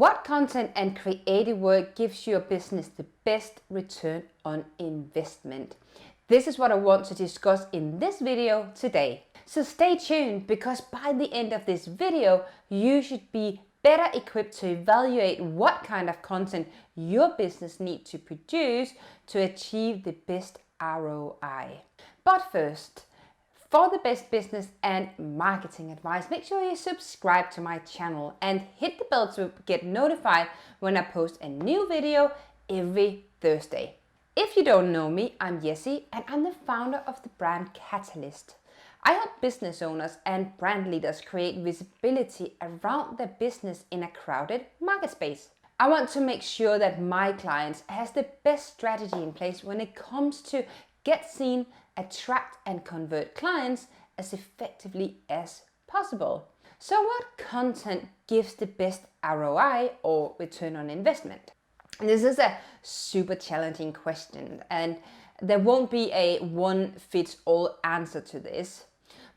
What content and creative work gives your business the best return on investment? This is what I want to discuss in this video today. So stay tuned, because by the end of this video, you should be better equipped to evaluate what kind of content your business needs to produce to achieve the best ROI. But first, for the best business and marketing advice, make sure you subscribe to my channel and hit the bell to get notified when I post a new video every Thursday. If you don't know me, I'm Jessie and I'm the founder of the brand Catalyst. I help business owners and brand leaders create visibility around their business in a crowded market space. I want to make sure that my clients has the best strategy in place when it comes to get seen, attract and convert clients as effectively as possible. So what content gives the best ROI or return on investment? This is a super challenging question, and there won't be a one-fits-all answer to this.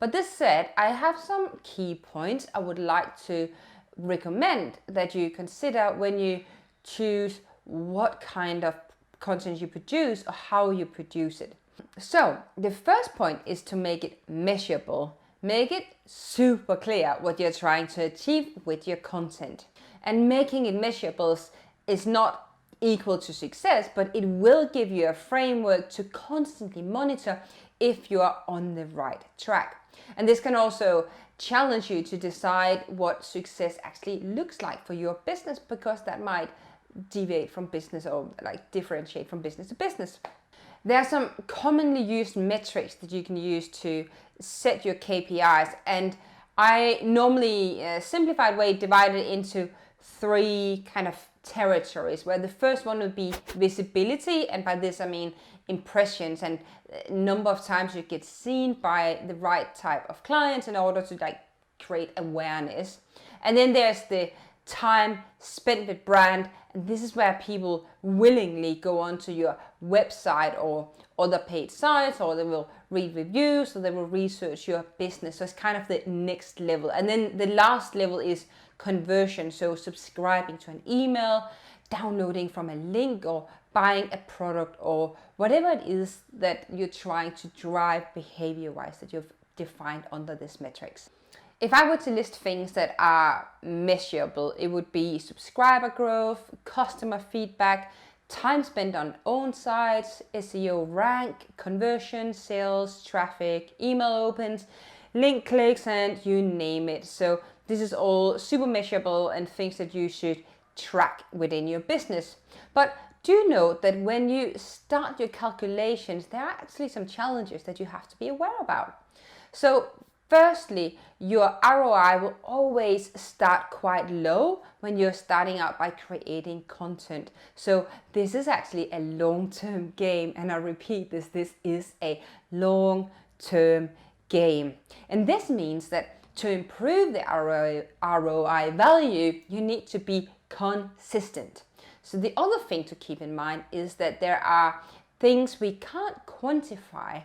But this said, I have some key points I would like to recommend that you consider when you choose what kind of content you produce or how you produce it. So the first point is to make it measurable. Make it super clear what you're trying to achieve with your content. And making it measurable is not equal to success, but it will give you a framework to constantly monitor if you are on the right track. And this can also challenge you to decide what success actually looks like for your business, because that might deviate from business or differentiate from business to business. There are some commonly used metrics that you can use to set your KPIs, and I normally simplified way divide it into three kind of territories, where the first one would be visibility, and by this I mean impressions and number of times you get seen by the right type of clients in order to create awareness. And then there's the time spent with brand, and this is where people willingly go onto your website or other paid sites, or they will read reviews, or they will research your business. So it's kind of the next level. And then the last level is conversion, so subscribing to an email, downloading from a link, or buying a product, or whatever it is that you're trying to drive behavior-wise that you've defined under this metrics. If I were to list things that are measurable, it would be subscriber growth, customer feedback, time spent on own sites, SEO rank, conversion, sales, traffic, email opens, link clicks, and you name it. So this is all super measurable and things that you should track within your business. But do note that when you start your calculations, there are actually some challenges that you have to be aware about. So firstly, your ROI will always start quite low when you're starting out by creating content. So this is actually a long-term game, and I repeat this is a long-term game. And this means that to improve the ROI value, you need to be consistent. So the other thing to keep in mind is that there are things we can't quantify,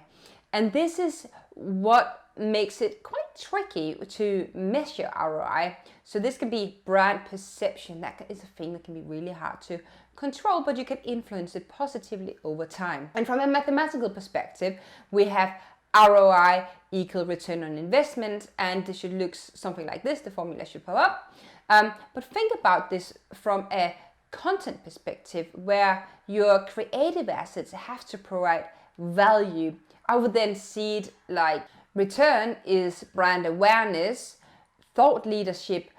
and this is what makes it quite tricky to measure ROI. So this can be brand perception. That is a thing that can be really hard to control, but you can influence it positively over time. And from a mathematical perspective, we have ROI equal return on investment, and this should look something like this. The formula should pop up. But think about this from a content perspective, where your creative assets have to provide value. I would then see it like return is brand awareness, thought leadership,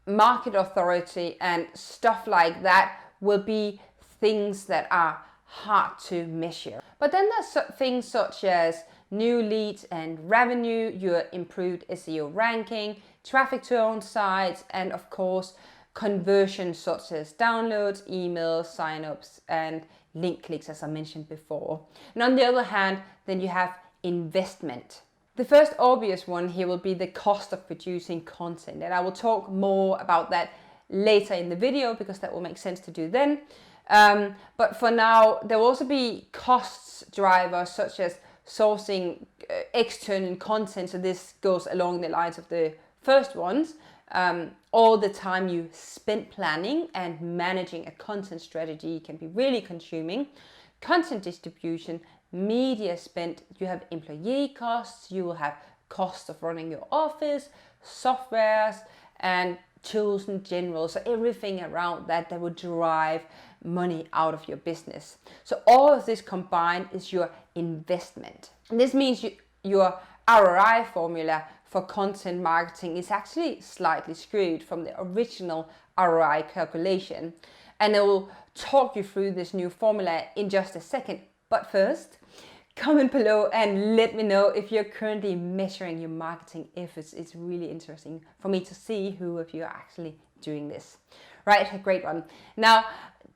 market authority, and stuff like that will be things that are hard to measure. But then there's things such as new leads and revenue, your improved SEO ranking, traffic to own sites, and of course conversions such as downloads, emails, signups, and link clicks, as I mentioned before. And on the other hand, then you have investment. The first obvious one here will be the cost of producing content, and I will talk more about that later in the video, because that will make sense to do then. But for now, there will also be costs drivers such as sourcing external content. So this goes along the lines of the first ones, all the time you spend planning and managing a content strategy can be really consuming. Content distribution, media spend, you have employee costs, you will have costs of running your office, softwares, and tools in general. So everything around that will drive money out of your business. So all of this combined is your investment. And this means your ROI formula for content marketing is actually slightly screwed from the original ROI calculation. And I will talk you through this new formula in just a second. But first, comment below and let me know if you're currently measuring your marketing efforts. It's really interesting for me to see who of you are actually doing this. Right, a great one. Now,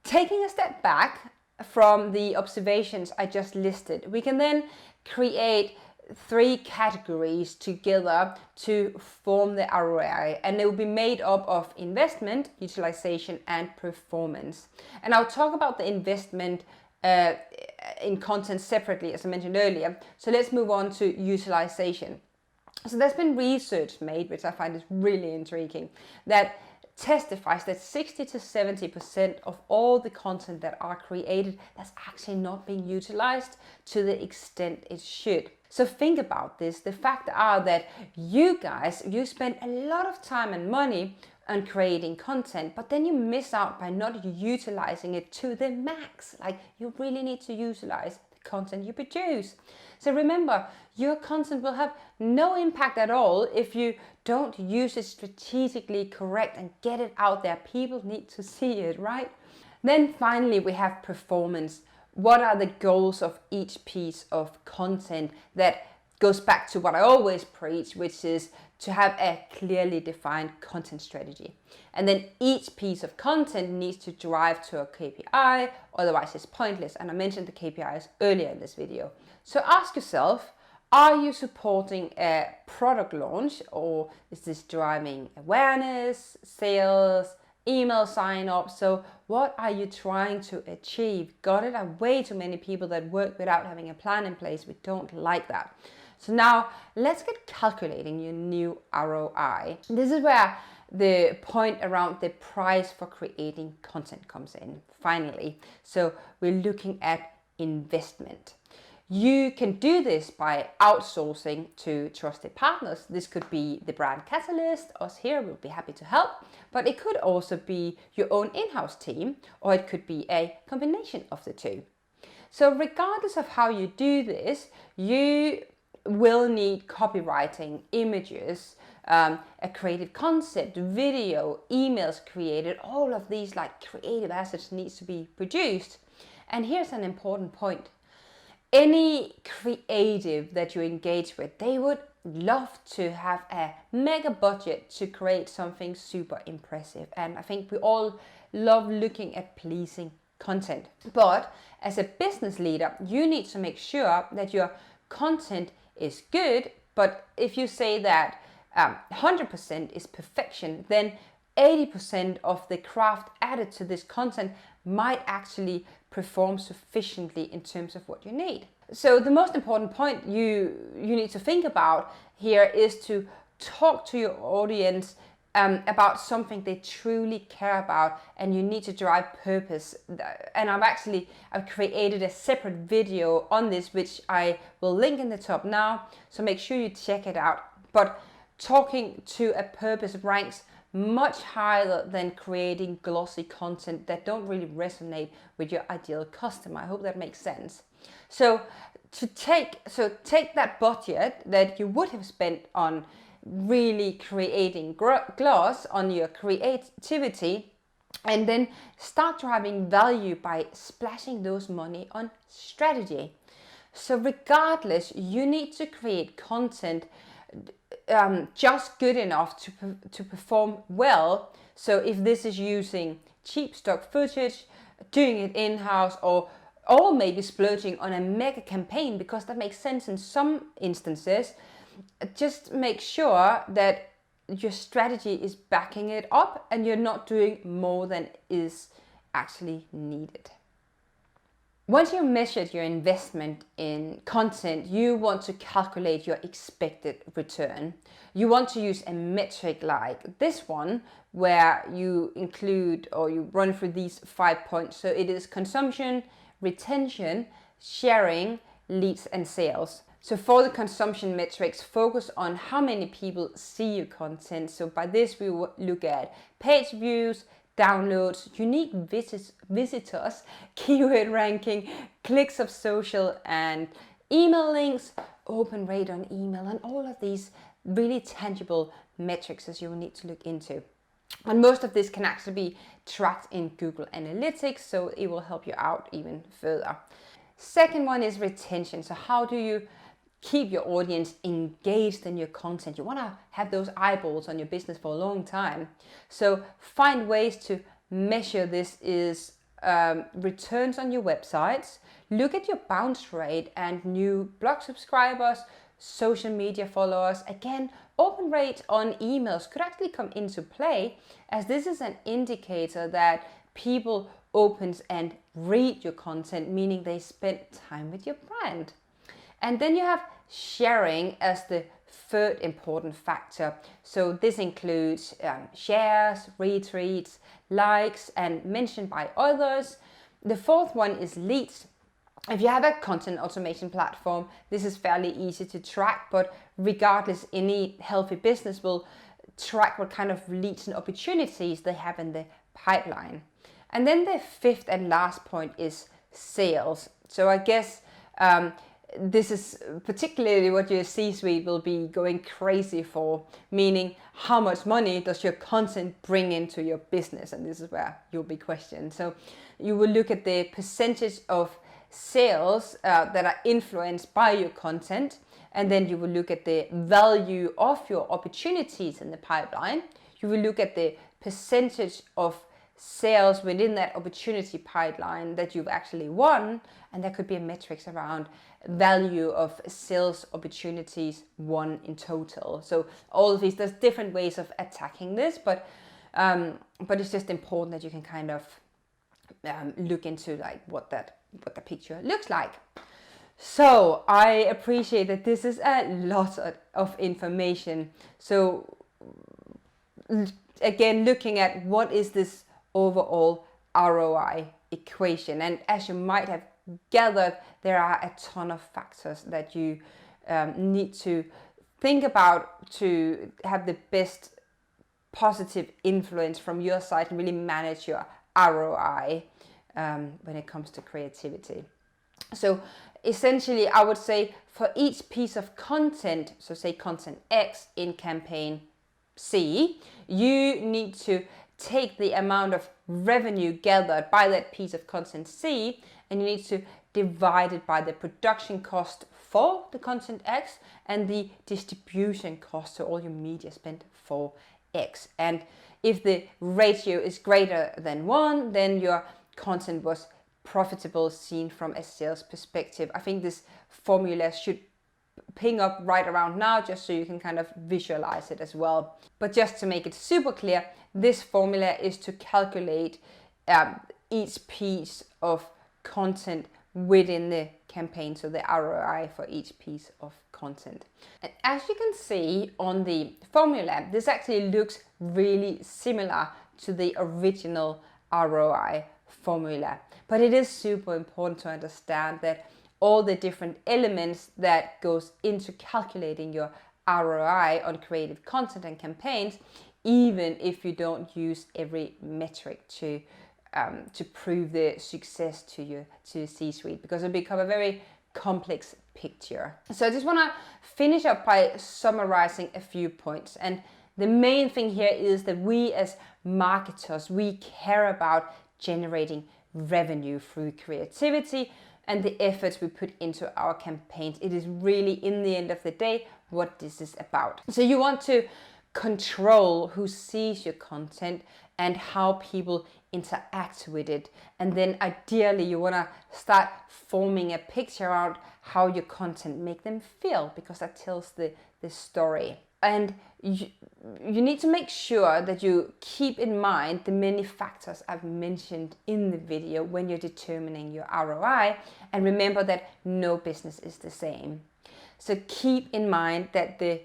taking a step back from the observations I just listed, we can then create 3 categories together to form the ROI, and they will be made up of investment, utilization, and performance. And I'll talk about the investment in content separately, as I mentioned earlier. So let's move on to utilization. So there's been research made, which I find is really intriguing, that testifies that 60 to 70% of all the content that are created, that's actually not being utilized to the extent it should. So think about this. The fact are that you guys, you spend a lot of time and money on creating content, but then you miss out by not utilizing it to the max. Like, you really need to utilize the content you produce. So remember, your content will have no impact at all if you don't use it strategically correct and get it out there. People need to see it, right? Then finally, we have performance. What are the goals of each piece of content? That goes back to what I always preach, which is to have a clearly defined content strategy. And then each piece of content needs to drive to a KPI, otherwise it's pointless. And I mentioned the KPIs earlier in this video. So ask yourself, are you supporting a product launch, or is this driving awareness, sales, email sign up? So what are you trying to achieve? Got it? Are way too many people that work without having a plan in place. We don't like that. So now let's get calculating your new ROI. This is where the point around the price for creating content comes in, finally. So we're looking at investment. You can do this by outsourcing to trusted partners. This could be the brand catalyst, us here, we'll be happy to help. But it could also be your own in-house team, or it could be a combination of the two. So regardless of how you do this, you will need copywriting, images, a creative concept, video, emails created. All of these like creative assets needs to be produced. And here's an important point. Any creative that you engage with, they would love to have a mega budget to create something super impressive. And I think we all love looking at pleasing content. But as a business leader, you need to make sure that your content is good. But if you say that 100% is perfection, then 80% of the craft added to this content might actually perform sufficiently in terms of what you need. So the most important point you need to think about here is to talk to your audience about something they truly care about, and you need to drive purpose. And I've created a separate video on this, which I will link in the top now, so make sure you check it out. But talking to a purpose ranks much higher than creating glossy content that don't really resonate with your ideal customer. I hope that makes sense. So take that budget that you would have spent on really creating gloss on your creativity, and then start driving value by splashing those money on strategy. So regardless, you need to create content just good enough to perform well. So if this is using cheap stock footage, doing it in-house, or maybe splurging on a mega campaign, because that makes sense in some instances, just make sure that your strategy is backing it up and you're not doing more than is actually needed. Once you measured your investment in content, you want to calculate your expected return. You want to use a metric like this one, where you include or you run through these 5 points. So it is consumption, retention, sharing, leads, and sales. So for the consumption metrics, focus on how many people see your content. So by this, we will look at page views, downloads, unique visitors, keyword ranking, clicks of social, and email links, open rate on email, and all of these really tangible metrics as you will need to look into. And most of this can actually be tracked in Google Analytics, so it will help you out even further. Second one is retention. So how do you keep your audience engaged in your content? You want to have those eyeballs on your business for a long time. So find ways to measure this is returns on your websites. Look at your bounce rate and new blog subscribers, social media followers. Again, open rate on emails could actually come into play, as this is an indicator that people opens and read your content, meaning they spend time with your brand. And then you have sharing as the third important factor. So this includes shares, retweets, likes, and mentioned by others. The fourth one is leads. If you have a content automation platform, this is fairly easy to track, but regardless, any healthy business will track what kind of leads and opportunities they have in the pipeline. And then the fifth and last point is sales. So I guess this is particularly what your C-suite will be going crazy for, meaning how much money does your content bring into your business? And this is where you'll be questioned. So you will look at the percentage of sales that are influenced by your content, and then you will look at the value of your opportunities in the pipeline. You will look at the percentage of sales within that opportunity pipeline that you've actually won, and there could be a metrics around value of sales opportunities won in total. So all of these, there's different ways of attacking this, but it's just important that you can kind of look into like what the picture looks like. So I appreciate that this is a lot of information. So again, looking at what is this overall ROI equation, and as you might have gathered, there are a ton of factors that you need to think about to have the best positive influence from your side and really manage your ROI when it comes to creativity. So essentially, I would say for each piece of content, so say content X in campaign C, you need to take the amount of revenue gathered by that piece of content C, and you need to divide it by the production cost for the content X and the distribution cost, so all your media spent for X. And if the ratio is greater than 1, then your content was profitable seen from a sales perspective. I think this formula should ping up right around now, just so you can kind of visualize it as well. But just to make it super clear, this formula is to calculate each piece of content within the campaign, so the ROI for each piece of content. And as you can see on the formula, this actually looks really similar to the original ROI formula, but it is super important to understand that all the different elements that goes into calculating your ROI on creative content and campaigns, even if you don't use every metric to prove the success to your C-suite, because it becomes a very complex picture. So I just want to finish up by summarizing a few points. And the main thing here is that we as marketers, we care about generating revenue through creativity and the efforts we put into our campaigns. It is really, in the end of the day, what this is about. So you want to control who sees your content and how people interact with it. And then ideally you want to start forming a picture around how your content make them feel, because that tells the story. And you need to make sure that you keep in mind the many factors I've mentioned in the video when you're determining your ROI. And remember that no business is the same. So keep in mind that the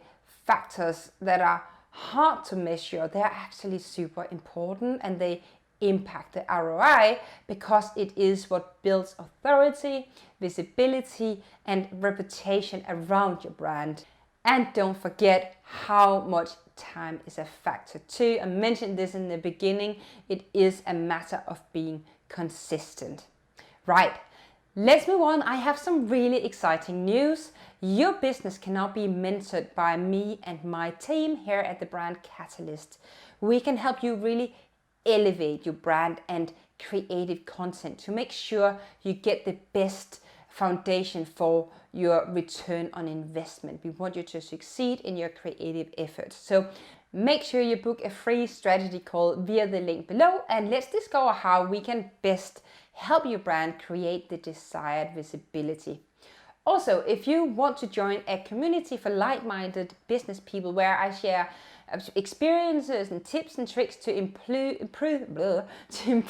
factors that are hard to measure, they're actually super important, and they impact the ROI because it is what builds authority, visibility, and reputation around your brand. And don't forget how much time is a factor too. I mentioned this in the beginning. It is a matter of being consistent. Right, let's move on. I have some really exciting news. Your business can now be mentored by me and my team here at the Brand Catalyst. We can help you really elevate your brand and creative content to make sure you get the best foundation for your return on investment. We want you to succeed in your creative efforts. So make sure you book a free strategy call via the link below, and let's discover how we can best help your brand create the desired visibility. Also, if you want to join a community for like-minded business people where I share experiences and tips and tricks to improve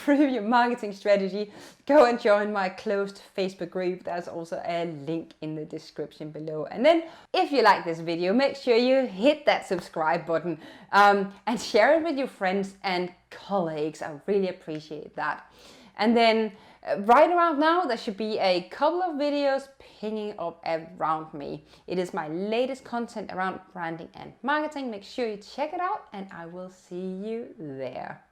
your marketing strategy, go and join my closed Facebook group. There's also a link in the description below. And then if you like this video, make sure you hit that subscribe button and share it with your friends and colleagues. I really appreciate that. And then right around now, there should be a couple of videos pinging up around me. It is my latest content around branding and marketing. Make sure you check it out, and I will see you there.